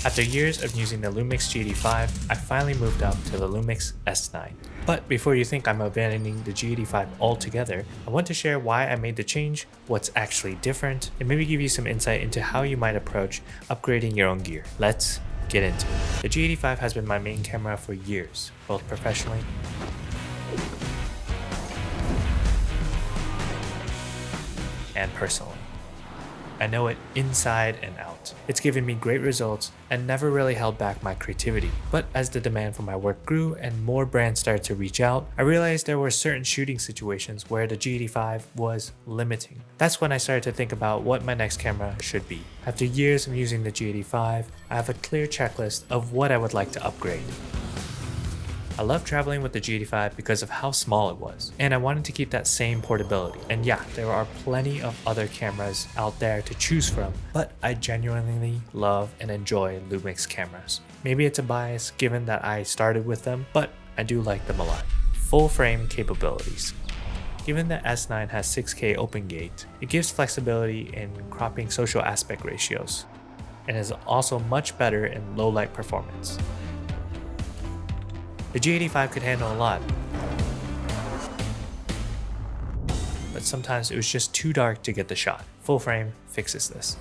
After years of using the Lumix G85, I finally moved up to the Lumix S9. But before you think I'm abandoning the G85 altogether, I want to share why I made the change, what's actually different, and maybe give you some insight into how you might approach upgrading your own gear. Let's get into it. The G85 has been my main camera for years, both professionally and personally. I know it inside and out. It's given me great results and never really held back my creativity. But as the demand for my work grew and more brands started to reach out, I realized there were certain shooting situations where the G85 was limiting. That's when I started to think about what my next camera should be. After years of using the G85, I have a clear checklist of what I would like to upgrade. I love traveling with the G85 because of how small it was, and I wanted to keep that same portability. And yeah, there are plenty of other cameras out there to choose from, but I genuinely love and enjoy Lumix cameras. Maybe it's a bias given that I started with them, but I do like them a lot. Full frame capabilities. Given the S9 has 6K open gate, it gives flexibility in cropping social aspect ratios, and is also much better in low light performance. The G85 could handle a lot, but sometimes it was just too dark to get the shot. Full frame fixes this.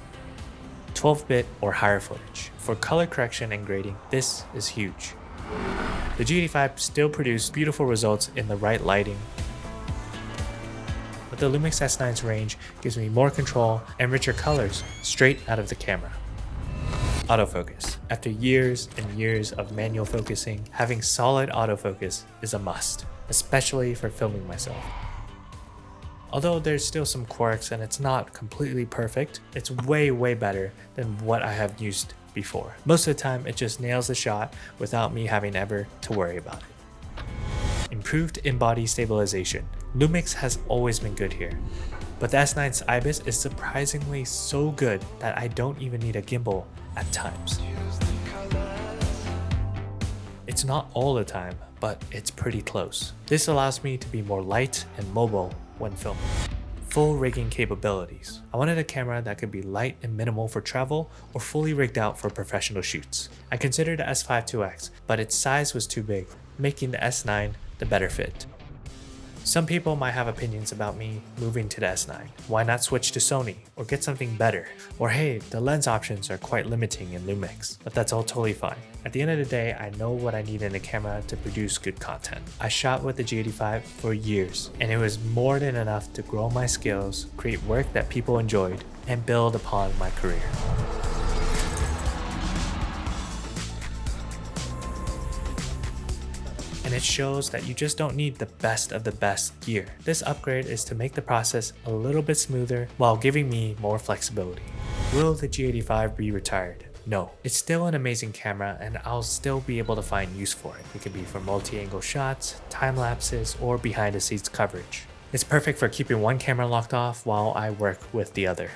12-bit or higher footage. For color correction and grading, this is huge. The G85 still produced beautiful results in the right lighting, but the Lumix S9's range gives me more control and richer colors straight out of the camera. Autofocus. After years and years of manual focusing, having solid autofocus is a must, especially for filming myself. Although there's still some quirks and it's not completely perfect, it's way better than what I have used before. Most of the time it just nails the shot without me having ever to worry about it. Improved in-body stabilization. Lumix has always been good here, but the S9's IBIS is surprisingly so good that I don't even need a gimbal at times. It's not all the time, but it's pretty close. This allows me to be more light and mobile when filming. Full rigging capabilities. I wanted a camera that could be light and minimal for travel or fully rigged out for professional shoots. I considered the S5 2X, but its size was too big, making the S9 the better fit. Some people might have opinions about me moving to the S9. Why not switch to Sony or get something better? Or hey, the lens options are quite limiting in Lumix, but that's all totally fine. At the end of the day, I know what I need in a camera to produce good content. I shot with the G85 for years, and it was more than enough to grow my skills, create work that people enjoyed, and build upon my career. And it shows that you just don't need the best of the best gear. This upgrade is to make the process a little bit smoother while giving me more flexibility. Will the G85 be retired? No. It's still an amazing camera and I'll still be able to find use for it. It could be for multi-angle shots, time lapses, or behind the scenes coverage. It's perfect for keeping one camera locked off while I work with the other.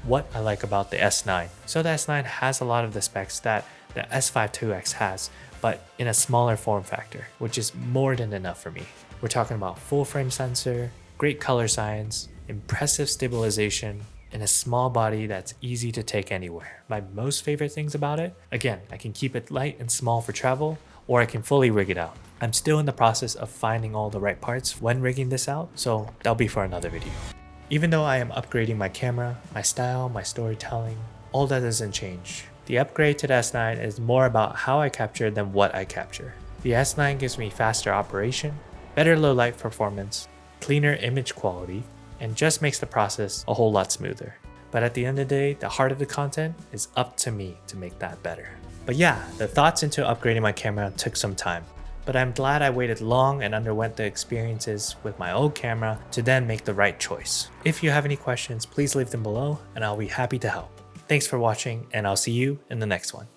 What I like about the S9. So the S9 has a lot of the specs that the S5 2X has, but in a smaller form factor, which is more than enough for me. We're talking about full frame sensor, great color science, impressive stabilization, and a small body that's easy to take anywhere. My most favorite things about it, again, I can keep it light and small for travel, or I can fully rig it out. I'm still in the process of finding all the right parts when rigging this out, so that'll be for another video. Even though I am upgrading my camera, my style, my storytelling, all that doesn't change. The upgrade to the S9 is more about how I capture than what I capture. The S9 gives me faster operation, better low light performance, cleaner image quality, and just makes the process a whole lot smoother. But at the end of the day, the heart of the content is up to me to make that better. But yeah, the thoughts into upgrading my camera took some time. But I'm glad I waited long and underwent the experiences with my old camera to then make the right choice. If you have any questions, please leave them below and I'll be happy to help. Thanks for watching, and I'll see you in the next one.